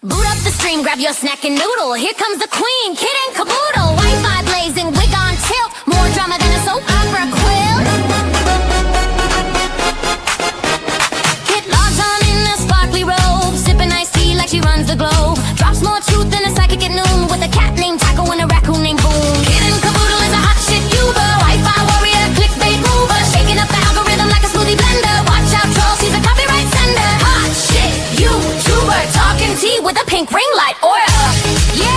Boot up the stream, grab your snack and noodle. Here comes the queen, kid and caboodle. Wi-Fi blazing, wig on tilt. More drama than a soap opera quilt. Kit logs on in a sparkly robe, sipping iced tea like she runs the globe. Drops more truth than a psychic at noon, with a cat named Taco and a raccoon named Boom. Kid and caboodle is a hot shit Uber, Wi-Fi warrior, clickbait mover, shaking up the algorithm like a smoothie blender. Watch out, troll, she's a copyright sender. Hot shit YouTuber, talking tea with a pink ring light aura. Yeah.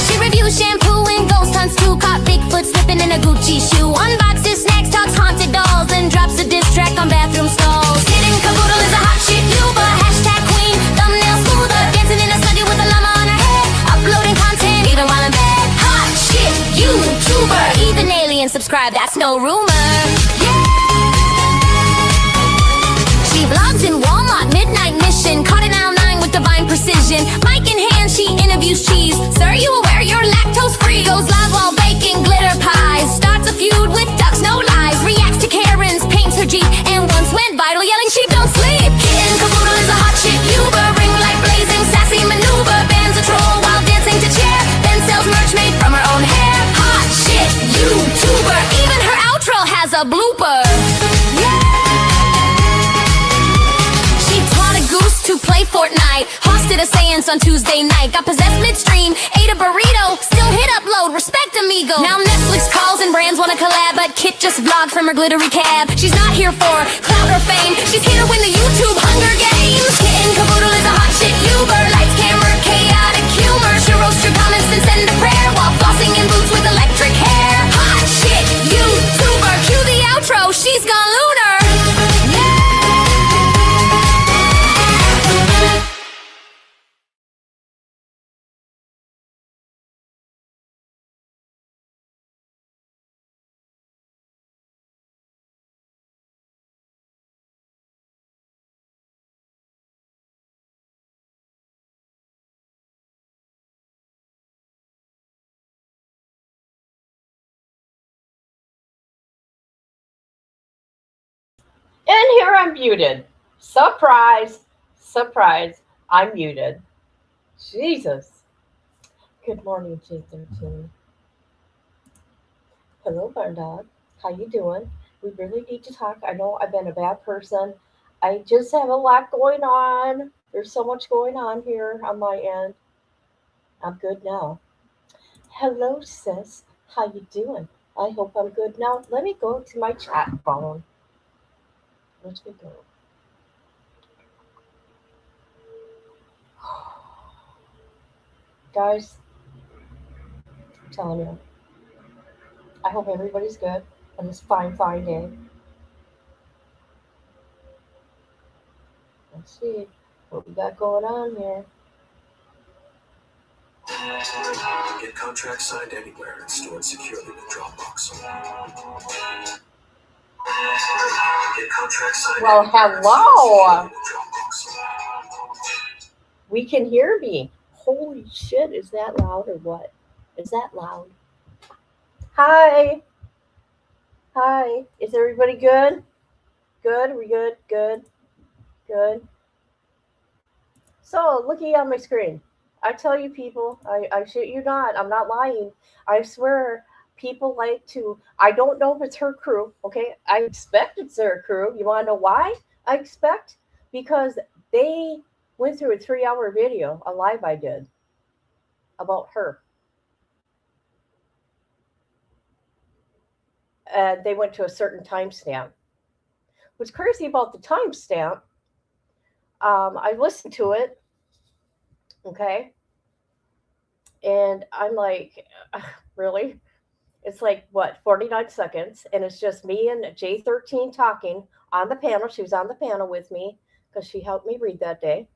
She reviews shampoo and ghost hunts too. Caught Bigfoot slipping in a Gucci shoe. Unboxes snacks, talks haunted dolls, and drops a diss track on bathroom stalls. Kid and caboodle is a hot shit YouTuber. Hashtag queen, thumbnail smoother, dancing in a study with a llama on her head. Uploading content even while in bed. Hot shit YouTuber. Even aliens subscribe, that's no rumor. Yeah. She vlogs in Walmart, midnight mission. Caught in aisle 9 with divine precision. Mic in hand, she interviews cheese. Sir, you aware you're lactose free? Goes live while baking glitter pies. Starts a feud with ducks, no lies. Reacts to Karen's, paints her Jeep, and once went viral yelling she don't sleep. Kitten caboodle is a hot shit Uber. Ring light blazing, sassy maneuver. Bans a troll while dancing to chair. Then sells merch made from her own hair. Hot shit YouTuber. Even her outro has a blooper. To play Fortnite, hosted a seance on Tuesday night. Got possessed midstream, ate a burrito, still hit upload, respect amigo. Now Netflix calls and brands wanna collab, but Kit just vlogged from her glittery cab. She's not here for clout or fame, she's here to win the YouTube Hunger Games. Kitten caboodle is a hot shit Uber. Lights, camera, chaotic humor. She roast your comments and send a prayer while flossing in boots with electric hair. Hot shit YouTuber. Cue the outro, she's gone lunar. And here I'm muted. Surprise, surprise, I'm muted. Jesus. Good morning, J13. Hello, Barn Dog. How you doing? We really need to talk. I know I've been a bad person. I just have a lot going on. There's so much going on here on my end. I'm good now. Hello, sis. How you doing? I hope I'm good now. Let me go to my chat phone. Let's go. Guys, I'm telling you, I hope everybody's good on this fine, fine day. Let's see what we got going on here. Get contracts signed anywhere and stored securely with Dropbox. Get contracts signed Well, hello. Dropbox. We can hear me. Holy shit, is that loud or what? Is that loud? Hi. Hi. Is everybody good? Good? Are we good? Good? Good? So, looking at my screen, I tell you people, I shit you not, I'm not lying. I swear, people like to, I don't know if it's her crew, okay? I expect it's their crew. You want to know why I expect? Because they went through a 3-hour video, a live I did, about her. And they went to a certain timestamp. What's crazy about the timestamp, I listened to it, okay? And I'm like, really? It's like, what, 49 seconds, and it's just me and J13 talking on the panel. She was on the panel with me because she helped me read that day.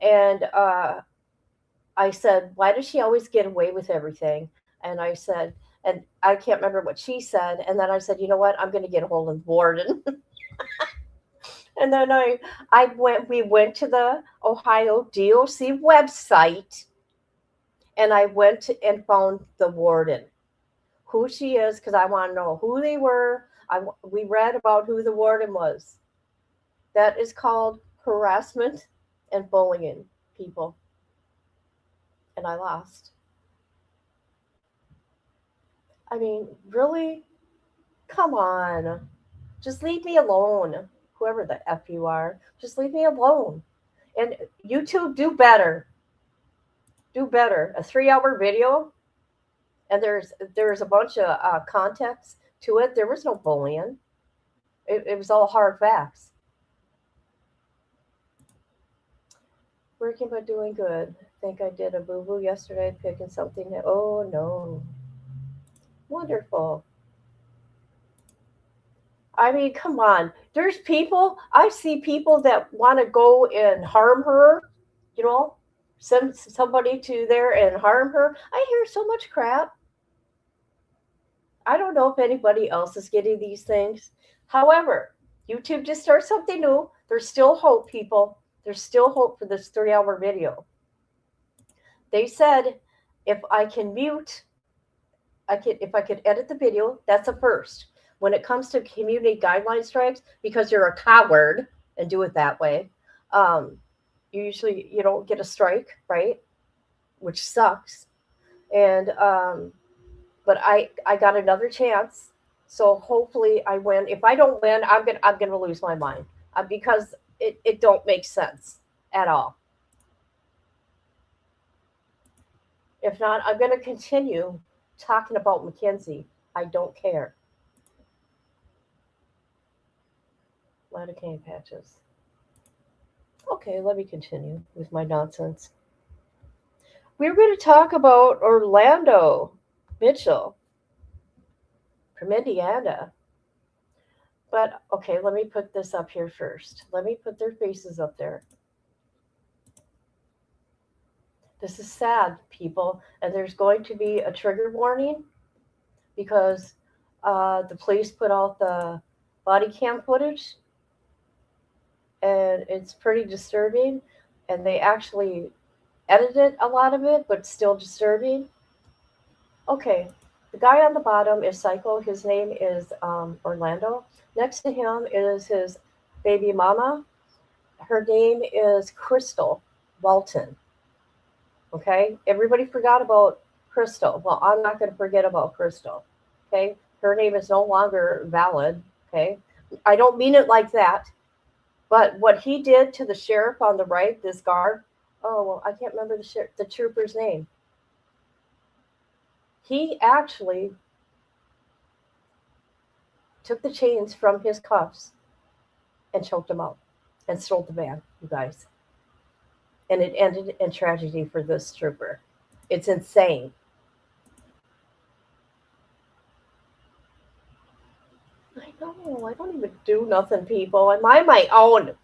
And I said, why does she always get away with everything? And I said, and I can't remember what she said. And then I said, you know what? I'm going to get a hold of the warden. And then we went to the Ohio DOC website, and I went and found the warden. Who she is, because I want to know who they were. We read about who the warden was. That is called harassment and bullying people, and I lost. I mean, really? Come on. Just leave me alone. Whoever the F you are, just leave me alone. And YouTube, do better. Do better. A 3 hour video, and there's a bunch of context to it. There was no bullying. It was all hard facts. Working but doing good. Think I did a boo boo yesterday picking something that, oh no. Wonderful. I mean, come on. There's people, I see people that want to go and harm her, you know, send somebody to there and harm her. I hear so much crap. I don't know if anybody else is getting these things. However, YouTube just started something new. There's still hope, people. There's still hope for this 3 hour video. They said if I can mute, if I could edit the video, that's a first. When it comes to community guideline strikes, because you're a coward and do it that way, you don't get a strike, right? Which sucks. And but I got another chance, so hopefully I win. If I don't win, I'm gonna lose my mind because it don't make sense at all. If not, I'm gonna continue talking about Mackenzie. I don't care. Lidocaine patches. Okay, let me continue with my nonsense. We're going to talk about Orlando Mitchell from Indiana. But okay, let me put this up here first. Let me put their faces up there. This is sad, people, and there's going to be a trigger warning because the police put out the body cam footage, and it's pretty disturbing, and they actually edited a lot of it, but still disturbing. Okay, the guy on the bottom is Psycho. His name is Orlando. Next to him is his baby mama. Her name is Crystal Walton. Okay, everybody forgot about Crystal. Well, I'm not going to forget about Crystal. Okay, her name is no longer valid. Okay, I don't mean it like that. But what he did to the sheriff on the right, this guard, oh, well, I can't remember the trooper's name. He actually took the chains from his cuffs and choked him out and stole the van, you guys. And it ended in tragedy for this trooper. It's insane. I know. I don't even do nothing, people. I'm on my own.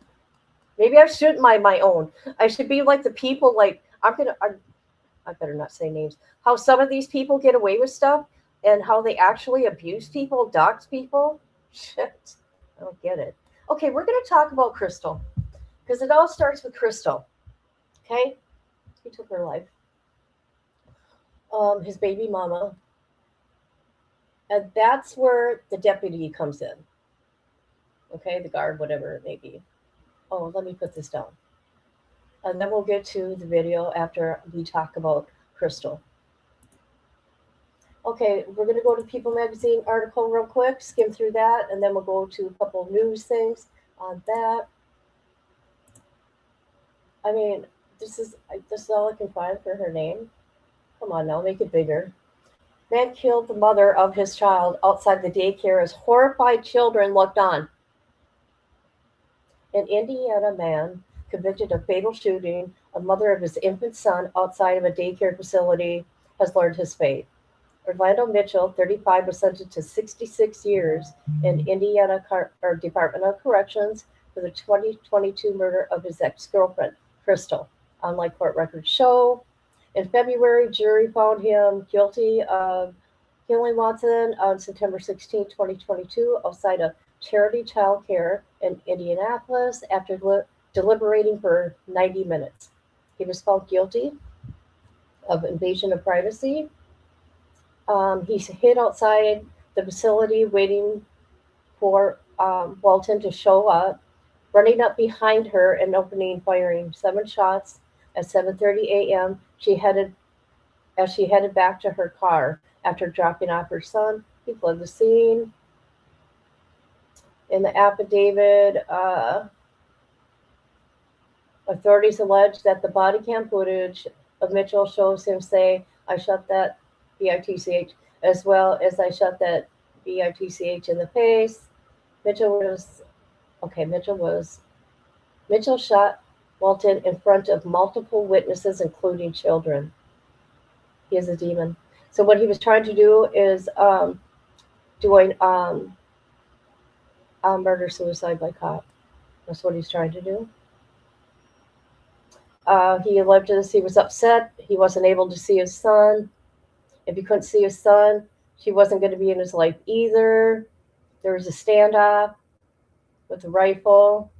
Maybe I shouldn't mind my own. I should be like the people. Like I better not say names. How some of these people get away with stuff, and how they actually abuse people, dox people. Shit, I don't get it. Okay, we're gonna talk about Crystal because it all starts with Crystal. Okay, he took her life. His baby mama. And that's where the deputy comes in. Okay, the guard, whatever it may be. Oh, let me put this down. And then we'll get to the video after we talk about Crystal. Okay, we're going to go to People Magazine article real quick, skim through that, and then we'll go to a couple of news things on that. I mean, this is all I can find for her name. Come on now, make it bigger. Man killed the mother of his child outside the daycare as horrified children looked on. An Indiana man convicted of fatal shooting a mother of his infant son outside of a daycare facility has learned his fate. Orlando Mitchell, 35, was sentenced to 66 years in Indiana Department of Corrections for the 2022 murder of his ex-girlfriend, Crystal. Unlike court records show, in February, jury found him guilty of killing Watson on September 16, 2022, outside of Charity Child Care in Indianapolis after deliberating for 90 minutes. He was found guilty of invasion of privacy. He hid outside the facility waiting for Walton to show up. running up behind her and opening firing 7 shots at 7:30 a.m. As she headed back to her car after dropping off her son. He fled the scene. In the affidavit, authorities allege that the body cam footage of Mitchell shows him say, "I shot that BITCH," as well as "I shot that BITCH in the face." Mitchell shot Walton in front of multiple witnesses, including children. He is a demon. So what he was trying to do is doing murder-suicide by cop. That's what he's trying to do. He alleges he was upset. He wasn't able to see his son. If he couldn't see his son, she wasn't going to be in his life either. There was a standoff with a rifle.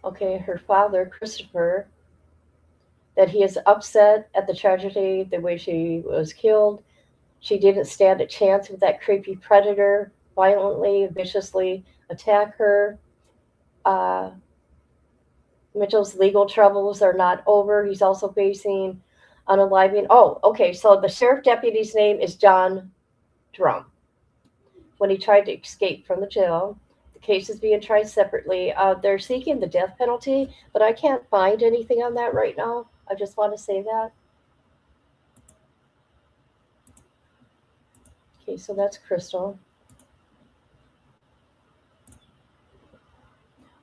Okay, her father, Christopher, that he is upset at the tragedy, the way she was killed. She didn't stand a chance with that creepy predator violently, viciously attack her. Mitchell's legal troubles are not over. He's also facing unaliving. Oh, okay, so the sheriff deputy's name is John Drum. When he tried to escape from the jail, the case is being tried separately. They're seeking the death penalty, but I can't find anything on that right now. I just want to say that. Okay, so that's Crystal.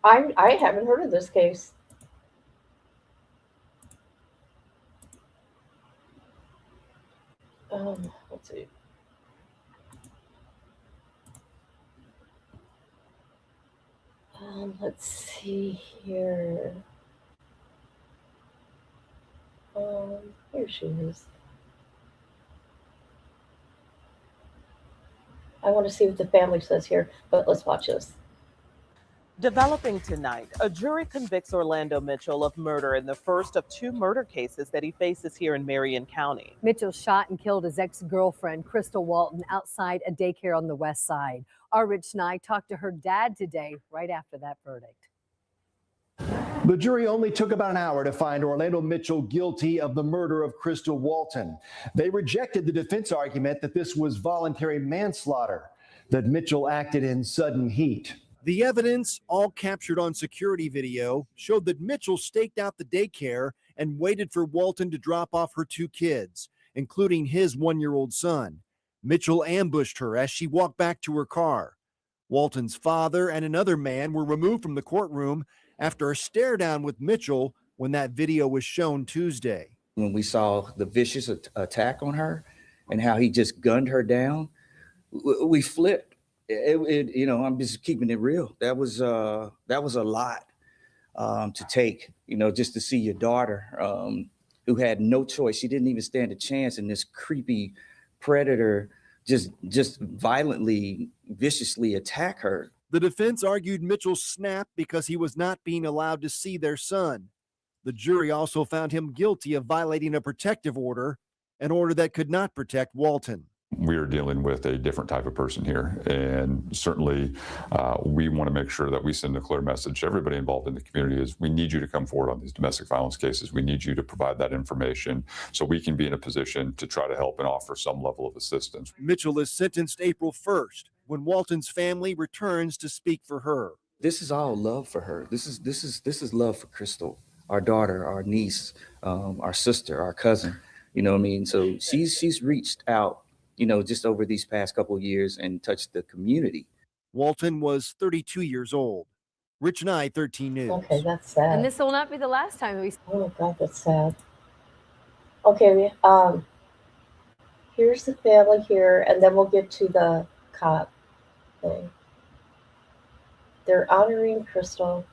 I haven't heard of this case. Let's see. Let's see here. Here she is. I want to see what the family says here, but let's watch this. Developing tonight, a jury convicts Orlando Mitchell of murder in the first of 2 murder cases that he faces here in Marion County. Mitchell shot and killed his ex-girlfriend, Crystal Walton, outside a daycare on the west side. Our Rich Nye talked to her dad today, right after that verdict. The jury only took about an hour to find Orlando Mitchell guilty of the murder of Crystal Walton. They rejected the defense argument that this was voluntary manslaughter, that Mitchell acted in sudden heat. The evidence, all captured on security video, showed that Mitchell staked out the daycare and waited for Walton to drop off her 2 kids, including his 1-year-old son. Mitchell ambushed her as she walked back to her car. Walton's father and another man were removed from the courtroom after a stare down with Mitchell when that video was shown Tuesday. When we saw the vicious attack on her and how he just gunned her down, we flipped. I'm just keeping it real. That was a lot to take, just to see your daughter who had no choice. She didn't even stand a chance, and this creepy predator just violently, viciously attack her. The defense argued Mitchell snapped because he was not being allowed to see their son. The jury also found him guilty of violating a protective order, an order that could not protect Walton. We are dealing with a different type of person here, and certainly we want to make sure that we send a clear message to everybody involved in the community is we need you to come forward on these domestic violence cases. We need you to provide that information so we can be in a position to try to help and offer some level of assistance. Mitchell is sentenced April 1st when Walton's family returns to speak for her. This is all love for her. This is love for Crystal, our daughter, our niece, our sister, our cousin. So she's reached out, just over these past couple of years and touched the community. Walton was 32 years old. Rich Nye, 13 News. Okay, that's sad. And this will not be the last time we. Oh God, that's sad. Okay, here's the family here, and then we'll get to the cop thing. They're honoring Crystal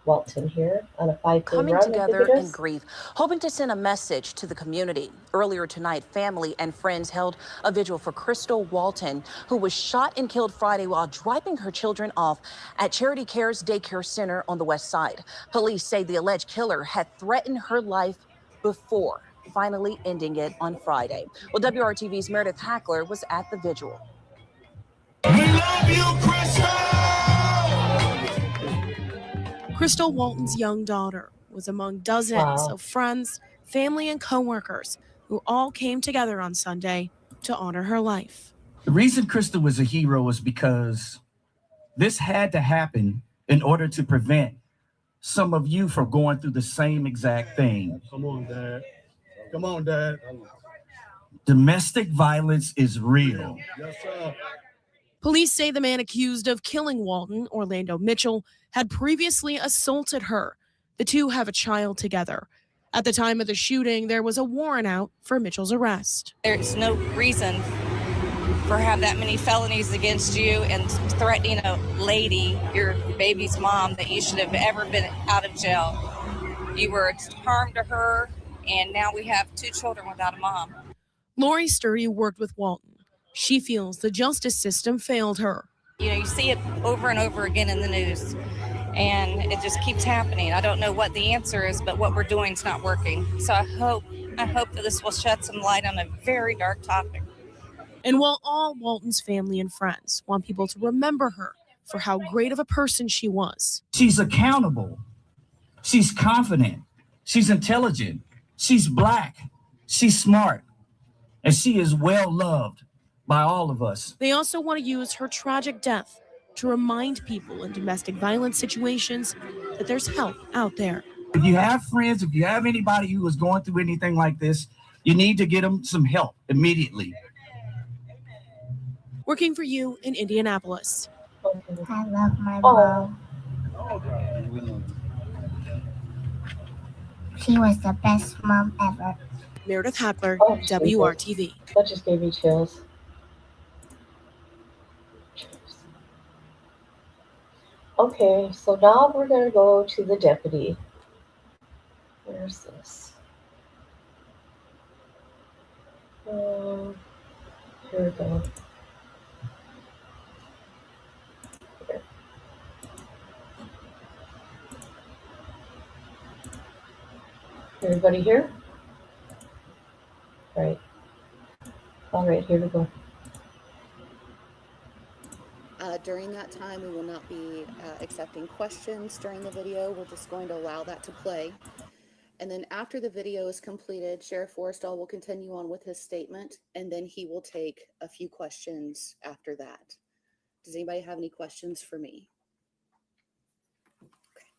Walton here on a 5K coming run, together in grief, hoping to send a message to the community. Earlier tonight, family and friends held a vigil for Crystal Walton, who was shot and killed Friday while dropping her children off at Charity Care's daycare center on the west side. Police say the alleged killer had threatened her life before. finally ending it on Friday. Well, WRTV's Meredith Hackler was at the vigil. We love you, Crystal! Crystal Walton's young daughter was among dozens of friends, family, and coworkers who all came together on Sunday to honor her life. The reason Crystal was a hero was because this had to happen in order to prevent some of you from going through the same exact thing. Come on, Dad. Come on, Dad. Domestic violence is real. Yes, sir. Police say the man accused of killing Walton, Orlando Mitchell, had previously assaulted her. The two have a child together. At the time of the shooting, there was a warrant out for Mitchell's arrest. There's no reason for have that many felonies against you and threatening a lady, your baby's mom, that you should have ever been out of jail. You were harm to her, and now we have 2 children without a mom. Lori Sturdy worked with Walton. She feels the justice system failed her. You know, you see it over and over again in the news, and it just keeps happening. I don't know what the answer is, but what we're doing is not working. So I hope that this will shed some light on a very dark topic. And while all Walton's family and friends want people to remember her for how great of a person she was, She's accountable. She's confident. She's intelligent. She's Black. She's smart. And she is well loved by all of us. they also want to use her tragic death to remind people in domestic violence situations that there's help out there. If you have friends, if you have anybody who is going through anything like this, you need to get them some help immediately. Working for you in Indianapolis. I love my mom. She was the best mom ever. Meredith Hackler, Jesus. WRTV. That just gave me chills. Okay, so now we're going to go to the deputy. Where's this? Here we go. Here. Everybody here? Right. All right, here we go. During that time, we will not be accepting questions during the video. We're just going to allow that to play. And then after the video is completed, Sheriff Forrestal will continue on with his statement, and then he will take a few questions after that. Does anybody have any questions for me? Okay,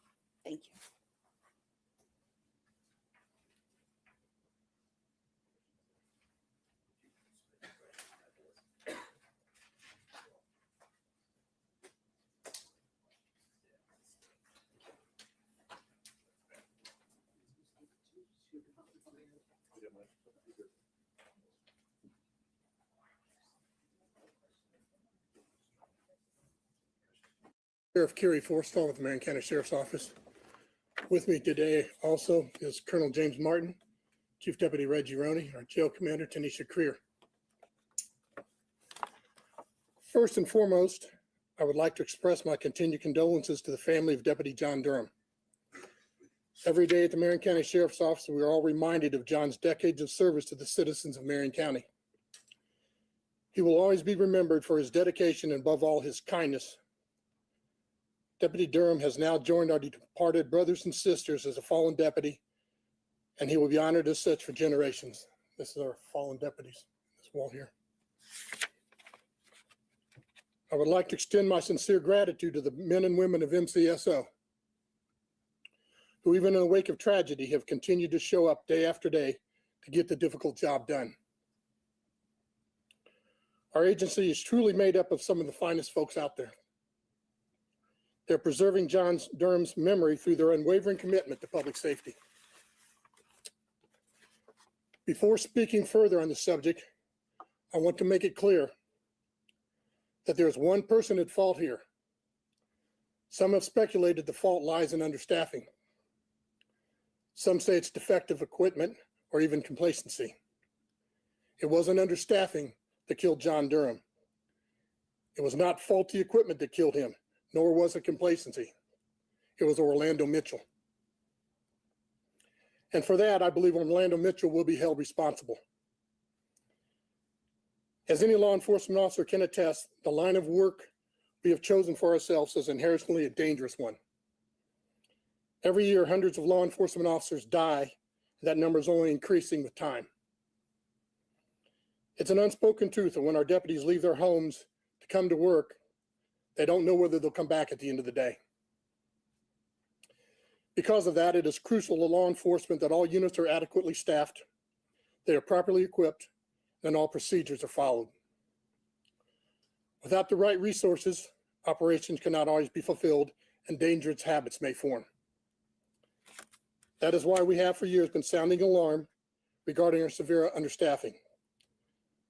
thank you. Sheriff Kerry Forrestal with the Marion County Sheriff's Office. With me today also is Colonel James Martin, Chief Deputy Reggie Roney, our Jail Commander Tanisha Creer. First and foremost, I would like to express my continued condolences to the family of Deputy John Durham. Every day at the Marion County Sheriff's Office, we are all reminded of John's decades of service to the citizens of Marion County. He will always be remembered for his dedication and above all his kindness. Deputy Durham has now joined our departed brothers and sisters as a fallen deputy, and he will be honored as such for generations. This is our fallen deputies, this wall here. I would like to extend my sincere gratitude to the men and women of MCSO, who even in the wake of tragedy have continued to show up day after day to get the difficult job done. Our agency is truly made up of some of the finest folks out there. They're preserving John Durham's memory through their unwavering commitment to public safety. Before speaking further on the subject, I want to make it clear that there's one person at fault here. Some have speculated the fault lies in understaffing. Some say it's defective equipment or even complacency. It wasn't understaffing that killed John Durham. It was not faulty equipment that killed him, nor was it complacency. It was Orlando Mitchell. And for that, I believe Orlando Mitchell will be held responsible. As any law enforcement officer can attest, the line of work we have chosen for ourselves is inherently a dangerous one. Every year, hundreds of law enforcement officers die. That number is only increasing with time. It's an unspoken truth that when our deputies leave their homes to come to work, they don't know whether they'll come back at the end of the day. Because of that, it is crucial to law enforcement that all units are adequately staffed, they are properly equipped, and all procedures are followed. Without the right resources, operations cannot always be fulfilled and dangerous habits may form. That is why we have for years been sounding alarm regarding our severe understaffing.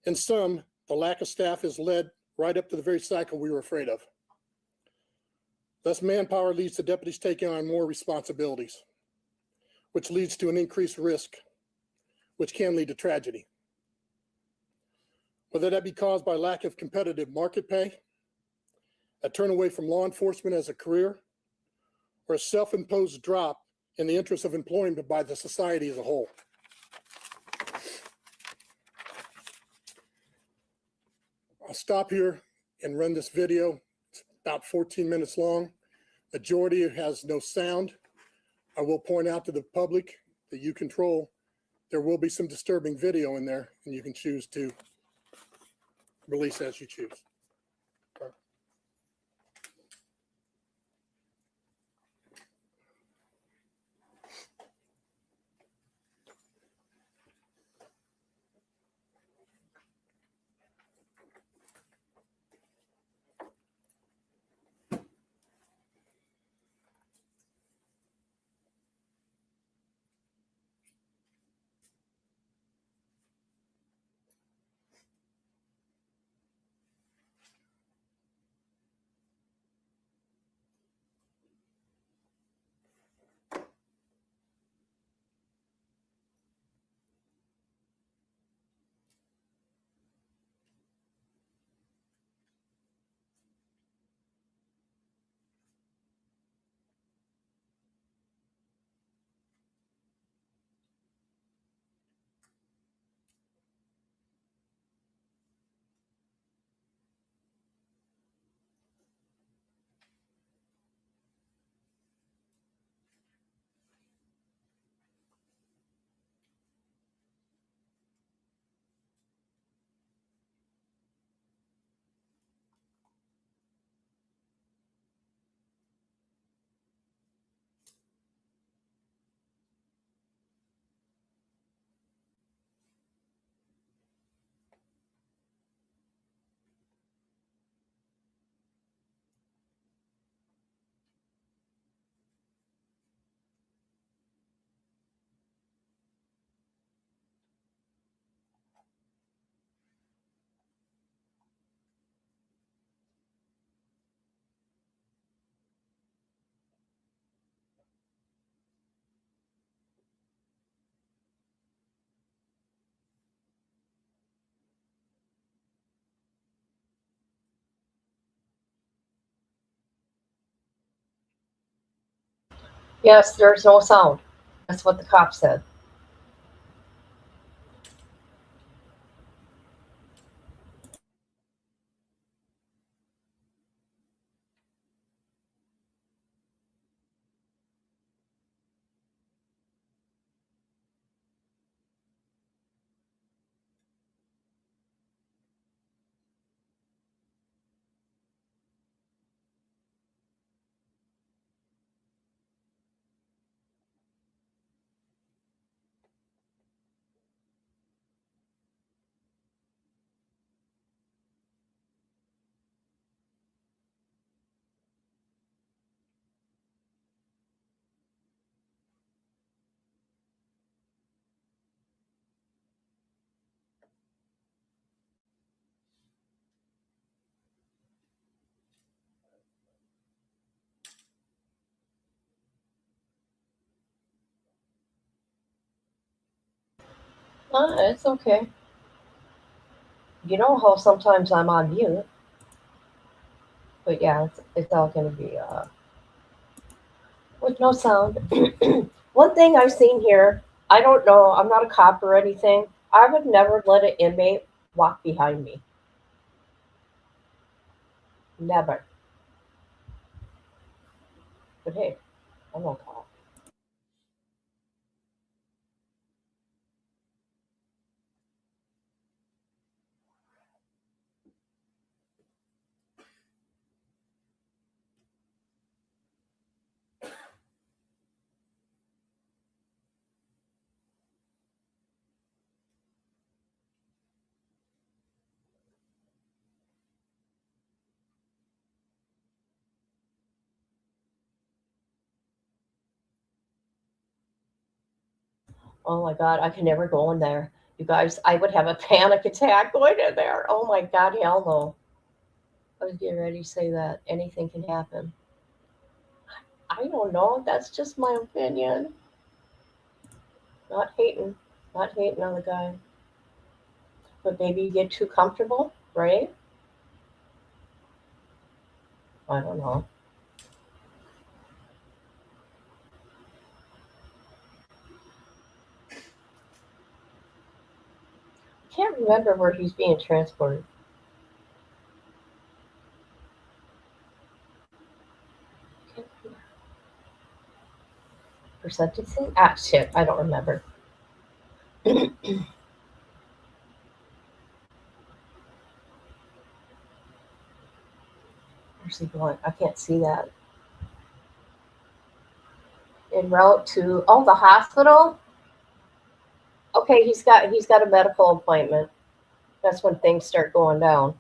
In some, the lack of staff has led right up to the very cycle we were afraid of. Less manpower leads to deputies taking on more responsibilities, which leads to an increased risk, which can lead to tragedy. Whether that be caused by lack of competitive market pay, a turn away from law enforcement as a career, or a self-imposed drop in the interest of employment by the society as a whole. I'll stop here and run this video. It's about 14 minutes long. Majority has no sound. I will point out to the public that you control, there will be some disturbing video in there, and you can choose to release as you choose. Okay. Yes, there's no sound. That's what the cop said. It's okay. You know how sometimes I'm on mute, but yeah, it's all going to be with no sound. One thing I've seen here, I don't know, I'm not a cop or anything. I would never let an inmate walk behind me. Never. But hey, I'm not a cop. Oh my God, I can never go in there. You guys, I would have a panic attack going in there. Oh my God, hell no. I was getting ready to say that. Anything can happen. I don't know. That's just my opinion. Not hating. Not hating on the guy. But maybe you get too comfortable, right? I don't know. I can't remember where he's being transported. For sentencing? Ah, shit. I don't remember. Where's he going? I can't see that. En route to the hospital. Okay, he's got a medical appointment. That's when things start going down.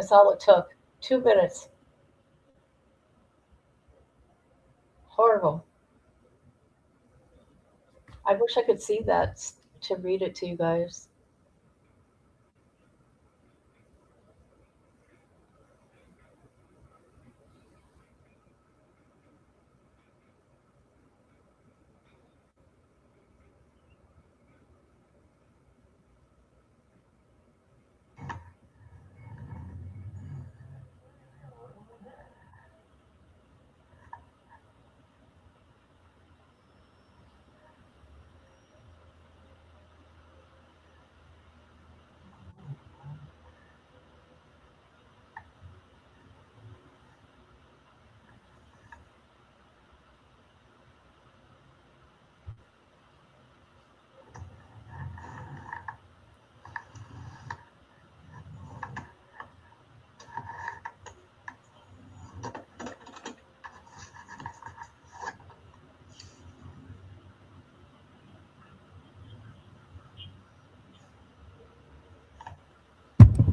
That's all it took. 2 minutes. Horrible. I wish I could see that to read it to you guys.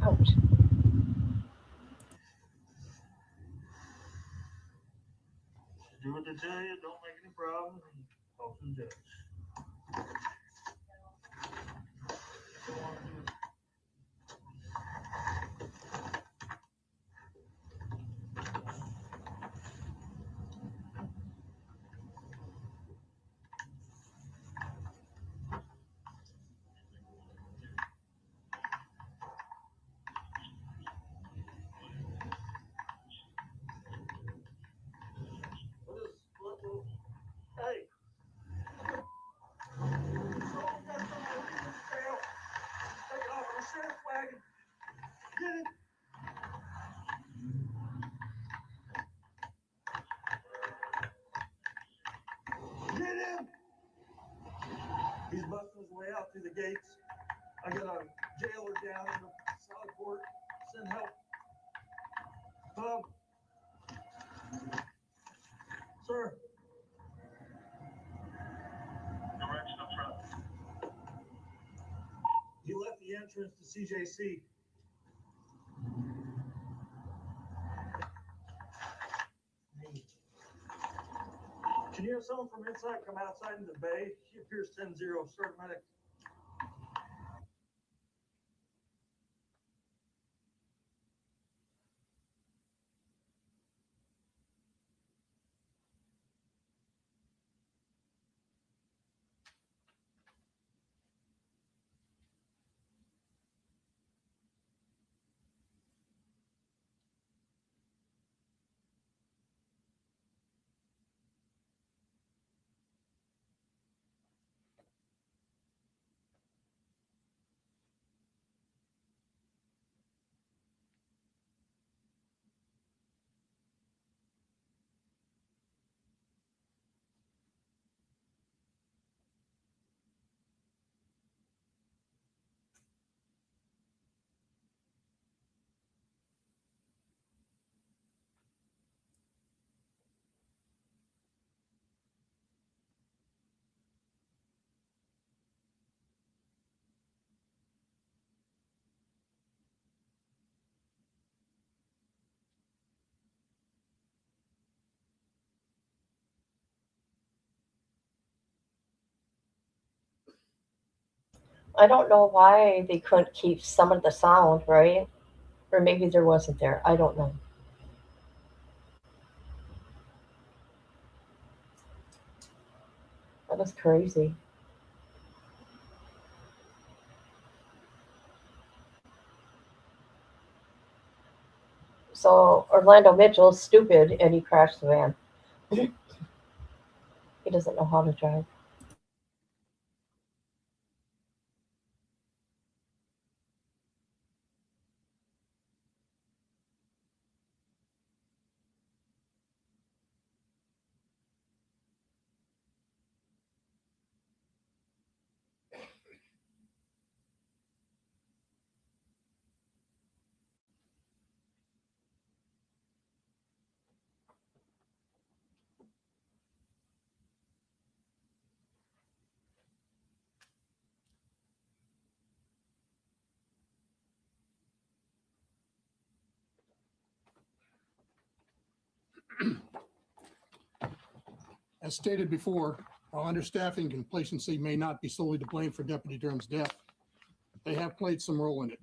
Ouch. Do what they tell you, don't make any problems, and talk to the judge. Hey. Take it off of the sheriff's wagon. Get it. Get him. He's busting his way out through the gates. I got a jailer down in the solid court. Send help. Tom. Sir. Direction of traffic. He left the entrance to CJC. Can you have someone from inside come outside into the bay? He appears 10-0. Start medic. I don't know why they couldn't keep some of the sound, right? Or maybe there wasn't there. I don't know. That was crazy. So Orlando Mitchell's stupid and he crashed the van. He doesn't know how to drive. As stated before, while understaffing and complacency may not be solely to blame for Deputy Durham's death, they have played some role in it.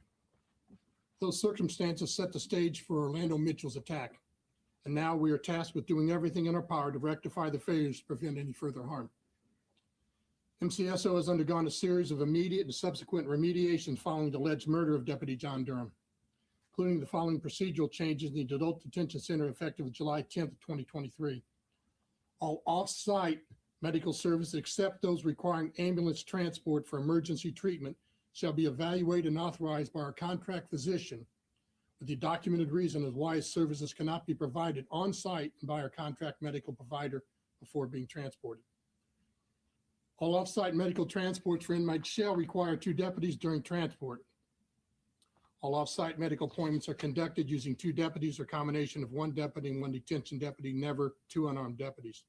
Those circumstances set the stage for Orlando Mitchell's attack, and now we are tasked with doing everything in our power to rectify the failures to prevent any further harm. MCSO has undergone a series of immediate and subsequent remediations following the alleged murder of Deputy John Durham, including the following procedural changes in the Adult Detention Center effective July 10th, 2023. All off-site medical services, except those requiring ambulance transport for emergency treatment, shall be evaluated and authorized by our contract physician with the documented reason as why services cannot be provided on-site by our contract medical provider before being transported. All off-site medical transports for inmates shall require 2 deputies during transport. All off-site medical appointments are conducted using 2 deputies or combination of 1 deputy and 1 detention deputy, never 2 unarmed deputies.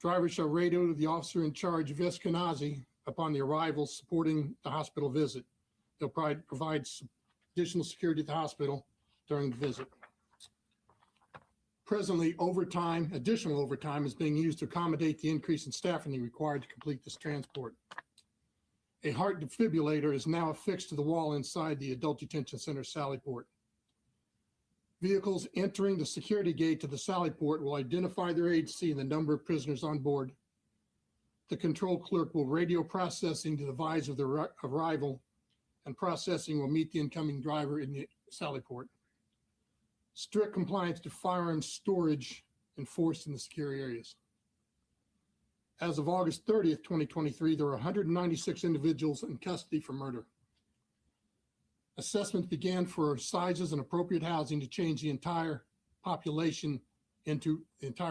Drivers shall radio to the officer in charge of Eskenazi upon the arrival supporting the hospital visit. They'll provide additional security at the hospital during the visit. Presently, additional overtime is being used to accommodate the increase in staffing required to complete this transport. A heart defibrillator is now affixed to the wall inside the Adult Detention Center Sally Port. Vehicles entering the security gate to the Sally Port will identify their agency and the number of prisoners on board. The control clerk will radio processing to the advise of their arrival, and processing will meet the incoming driver in the Sally Port. Strict compliance to firearms storage enforced in the secure areas. As of August 30th, 2023, there were 196 individuals in custody for murder. Assessments began for sizes and appropriate housing to change the entire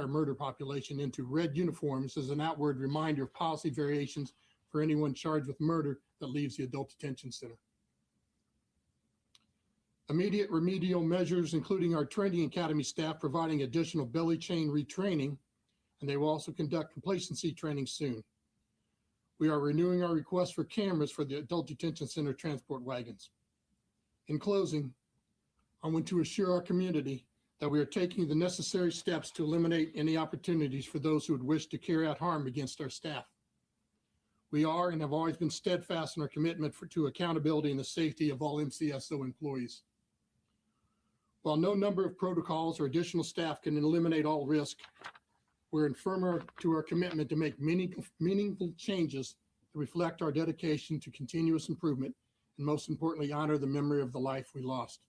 murder population into red uniforms as an outward reminder of policy variations for anyone charged with murder that leaves the adult detention center. Immediate remedial measures, including our training academy staff providing additional belly chain retraining, and they will also conduct complacency training soon. We are renewing our request for cameras for the adult detention center transport wagons. In closing, I want to assure our community that we are taking the necessary steps to eliminate any opportunities for those who would wish to carry out harm against our staff. We are and have always been steadfast in our commitment to accountability and the safety of all MCSO employees. While no number of protocols or additional staff can eliminate all risk, we're firm to our commitment to make meaningful changes that reflect our dedication to continuous improvement and, most importantly, honor the memory of the life we lost.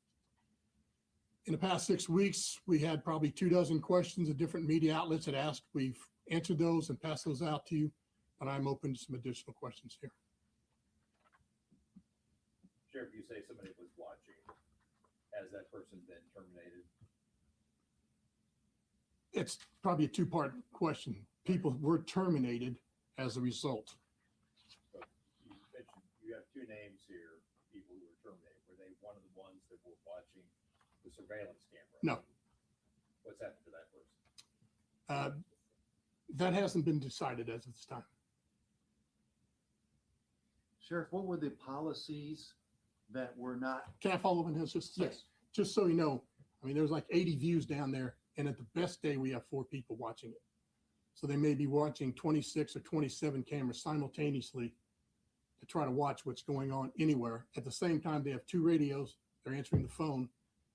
In the past 6 weeks, we had probably 24 questions that different media outlets had asked. We've answered those and passed those out to you, but I'm open to some additional questions here. Sheriff, you say somebody was watching. Has that person been terminated? It's probably a 2-part question. People were terminated as a result. So you mentioned you have 2 names here, people who were terminated. Were they one of the ones that were watching the surveillance camera? No. What's happened to that person? That hasn't been decided as of this time. Sheriff, what were the policies that were not? Can I follow up on this just to say? Yes. Just so you know, I mean, there's like 80 views down there, and at the best day, we have 4 people watching it. So they may be watching 26 or 27 cameras simultaneously to try to watch what's going on anywhere. At the same time, they have 2 radios, they're answering the phone,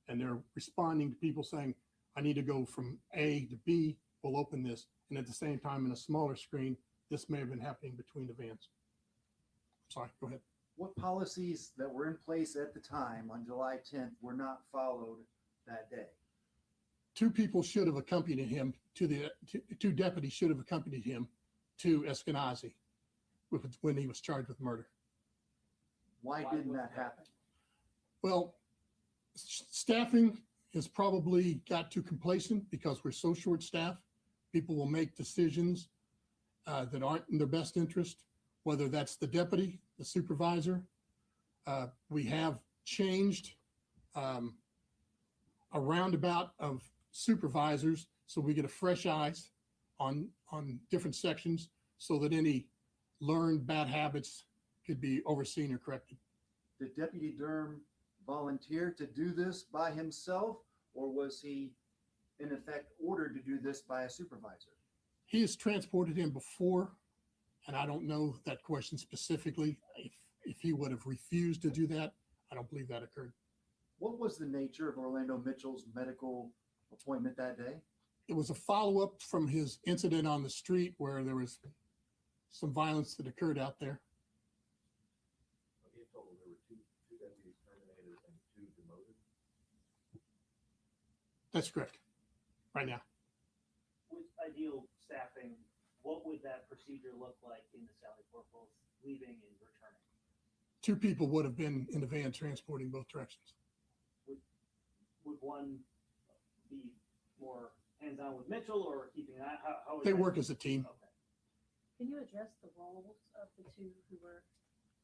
and they're responding to people saying, I need to go from A to B, we'll open this. And at the same time, in a smaller screen, this may have been happening between the vans. Sorry, go ahead. What policies that were in place at the time on July 10th were not followed that day? 2 people should have accompanied him to the 2 deputies should have accompanied him to Eskenazi when he was charged with murder. Why didn't that happen? Well, staffing has probably got too complacent because we're so short staffed. People will make decisions that aren't in their best interest, whether that's the deputy, the supervisor. We have changed a roundabout of supervisors so we get a fresh eyes on different sections so that any learned bad habits could be overseen or corrected. Did Deputy Durham volunteer to do this by himself, or was he in effect, ordered to do this by a supervisor? He has transported him before, and I don't know that question specifically. If he would have refused to do that, I don't believe that occurred. What was the nature of Orlando Mitchell's medical appointment that day? It was a follow-up from his incident on the street where there was some violence that occurred out there. In total, there were two deputies terminated and 2 demoted. That's correct. Right now. With ideal staffing, what would that procedure look like in the Sally Corporals leaving and returning? 2 people would have been in the van transporting both directions. Would one be more hands-on with Mitchell or keeping that? How would They that- work as a team. Okay. Can you address the roles of the 2 who were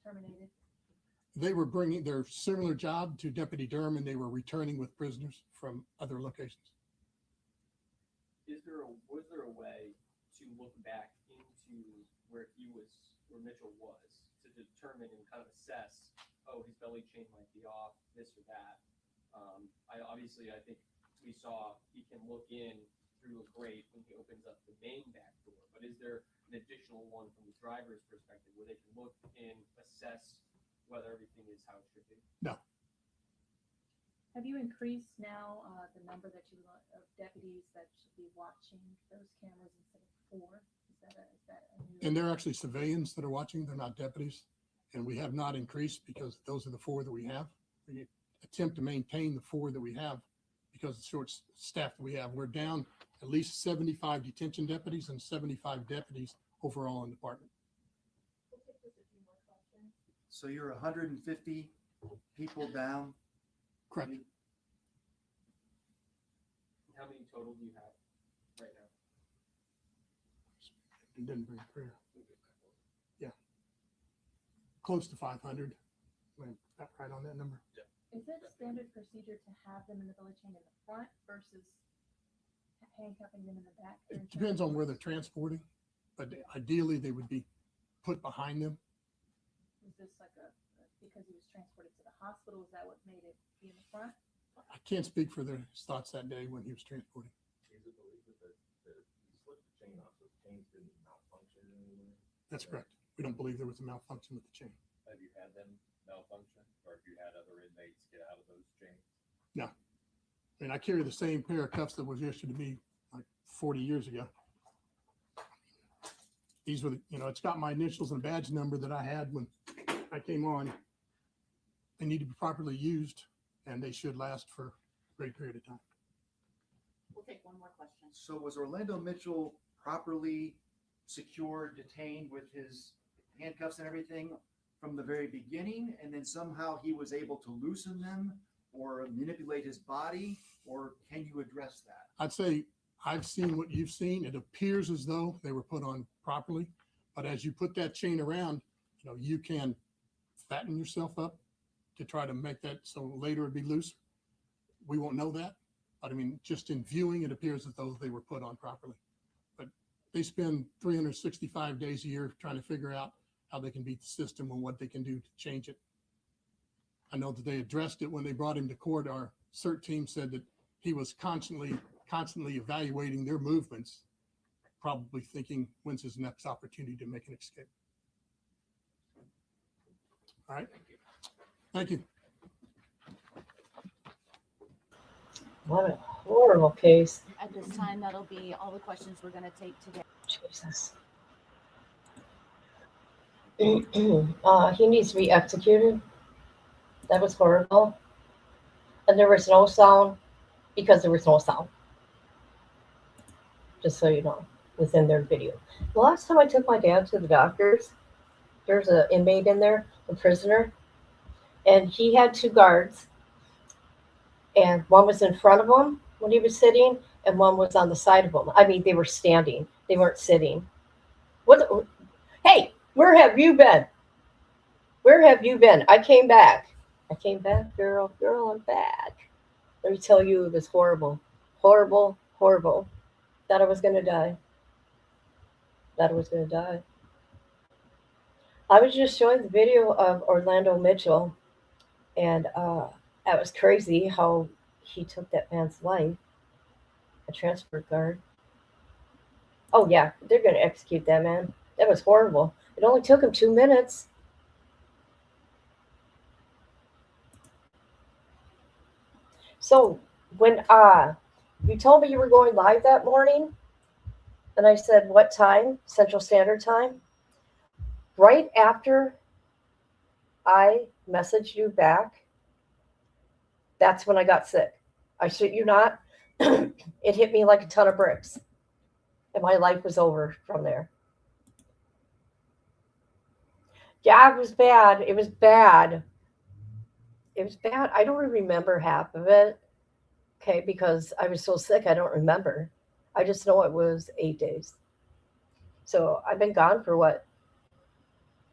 terminated? They were bringing their similar job to Deputy Durham, and they were returning with prisoners from other locations. Was there a way to look back into where Mitchell was, to determine and kind of assess, oh, his belly chain might be off, this or that? I think we saw he can look in through a grate when he opens up the main back door, but is there an additional one from the driver's perspective where they can look and assess whether everything is how it should be? No. Have you increased now the number of deputies that should be watching those cameras instead of 4? Is that a new? And they're actually civilians that are watching. They're not deputies. And we have not increased because those are the 4 that we have. We attempt to maintain the 4 that we have because of the short staff that we have. We're down at least 75 detention deputies and 75 deputies overall in the department. We'll take just a few more questions. So you're 150 people down? Correct. How many total do you have right now? It didn't bring it clear. Yeah. Close to 500. Am I right on that number? Yeah. Is it standard procedure to have them in the belly chain in the front versus handcuffing them in the back? It depends on where they're transporting, but ideally they would be put behind them. Was this like because he was transported to the hospital? Is that what made it be in the front? I can't speak for their thoughts that day when he was transporting. Is it believed that he slipped the chain off, so the chains didn't malfunction anywhere? That's correct. We don't believe there was a malfunction with the chain. Have you had them malfunction, or have you had other inmates get out of those chains? No. And I carry the same pair of cuffs that was issued to me like 40 years ago. These were, it's got my initials and badge number that I had when I came on. They need to be properly used, and they should last for a great period of time. We'll take one more question. So was Orlando Mitchell properly secured, detained with his handcuffs and everything from the very beginning, and then somehow he was able to loosen them or manipulate his body, or can you address that? I'd say I've seen what you've seen. It appears as though they were put on properly, but as you put that chain around, you can fatten yourself up to try to make that so later it'd be loose. We won't know that, but just in viewing, it appears as though they were put on properly. But they spend 365 days a year trying to figure out how they can beat the system and what they can do to change it. I know that they addressed it when they brought him to court. Our CERT team said that he was constantly evaluating their movements, probably thinking, when's his next opportunity to make an escape? All right. Thank you. What a horrible case. At this time, that'll be all the questions we're going to take today. Jesus. He needs to be executed. That was horrible. And there was no sound because there was no sound. Just so you know, within their video. The last time I took my dad to the doctors, there's an inmate in there, a prisoner, and he had 2 guards. And one was in front of him when he was sitting, and one was on the side of him. They were standing. They weren't sitting. Hey, where have you been? Where have you been? I came back. I came back, girl. Girl, I'm back. Let me tell you, it was horrible. Horrible, horrible. Thought I was going to die. Thought I was going to die. I was just showing the video of Orlando Mitchell, and that was crazy how he took that man's life. A transport guard. Oh yeah, they're gonna execute that man. That was horrible. It only took him 2 minutes. So when you told me you were going live that morning, and I said what time? Central Standard Time. Right after I messaged you back, that's when I got sick. I shit you not. It hit me like a ton of bricks. And my life was over from there. Yeah, it was bad. It was bad. It was bad. I don't remember half of it. Okay, because I was so sick, I don't remember. I just know it was 8 days. So I've been gone for what?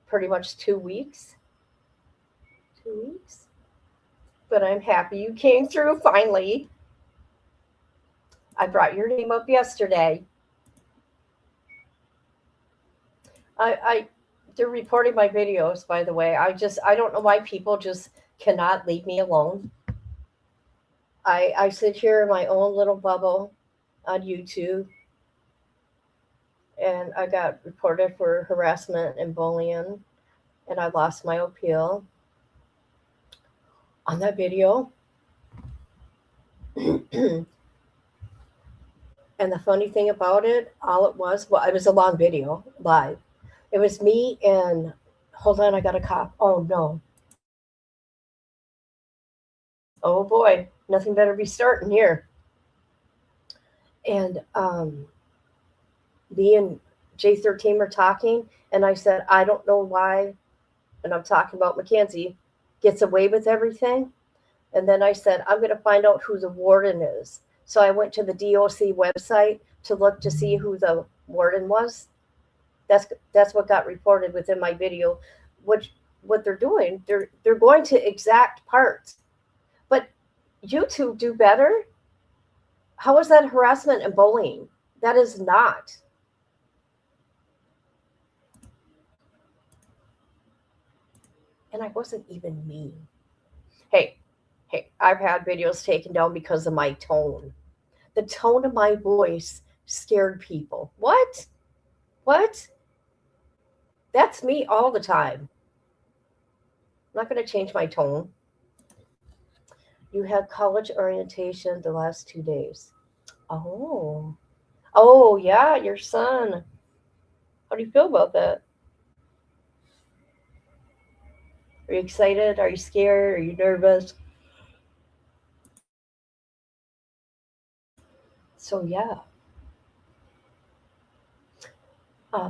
Pretty much 2 weeks. 2 weeks. But I'm happy you came through finally. I brought your name up yesterday. They're reporting my videos, by the way. I don't know why people just cannot leave me alone. I sit here in my own little bubble on YouTube, and I got reported for harassment and bullying, and I lost my appeal on that video. And the funny thing about it, all it was a long video, live. It was me and, hold on, I got a cop. Oh, no. Oh, boy. Nothing better be starting here. And me and J13 were talking, and I said, I don't know why, and I'm talking about Mackenzie, gets away with everything. And then I said, I'm going to find out who the warden is. So I went to the DOC website to look to see who the warden was. That's what got reported within my video. What they're doing, they're going to exact parts. But YouTube do better. How is that harassment and bullying? That is not. And I wasn't even mean. Hey, I've had videos taken down because of my tone. The tone of my voice scared people. What? That's me all the time. I'm not going to change my tone. You had college orientation the last 2 days. Oh, yeah, your son. How do you feel about that? Are you excited? Are you scared? Are you nervous? So, yeah.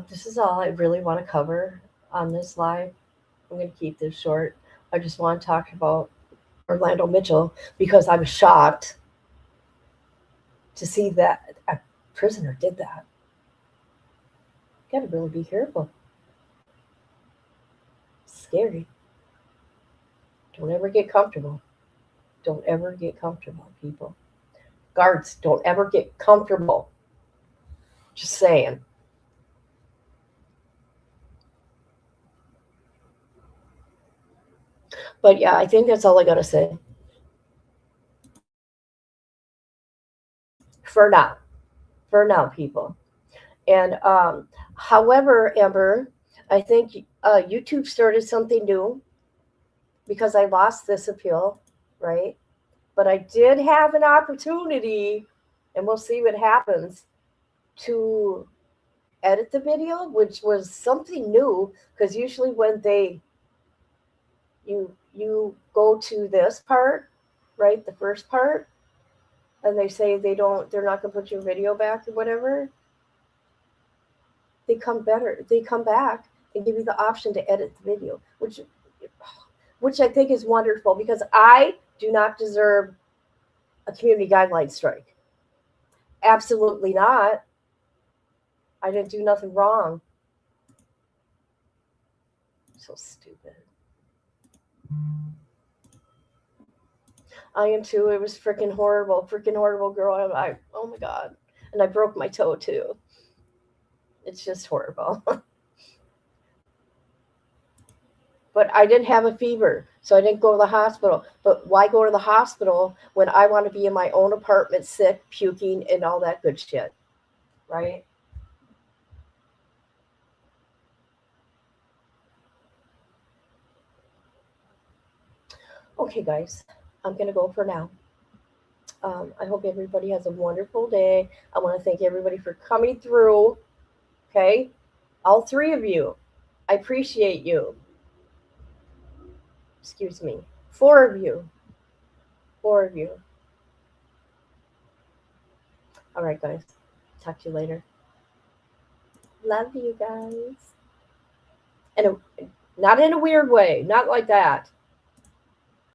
This is all I really want to cover on this live. I'm going to keep this short. I just want to talk about Orlando Mitchell because I was shocked to see that a prisoner did that. You got to really be careful. Scary. Don't ever get comfortable. Don't ever get comfortable, people. Guards, don't ever get comfortable. Just saying. But yeah, I think that's all I got to say. For now, people. And however, Amber, I think YouTube started something new because I lost this appeal, right? But I did have an opportunity, and we'll see what happens, to edit the video, which was something new because usually when you go to this part, right, the first part, and they say they're not going to put your video back or whatever, they come back and give you the option to edit the video, which I think is wonderful because I do not deserve a community guideline strike. Absolutely not. I didn't do nothing wrong. So stupid. I am too. It was freaking horrible, girl. Oh my God. And I broke my toe too. It's just horrible. But I didn't have a fever. So I didn't go to the hospital. But why go to the hospital when I want to be in my own apartment, sick, puking, and all that good shit? Right? Okay, guys, I'm going to go for now. I hope everybody has a wonderful day. I want to thank everybody for coming through. Okay? All three of you. I appreciate you. Excuse me. Four of you. Four of you. All right, guys. Talk to you later. Love you guys. And not in a weird way. Not like that.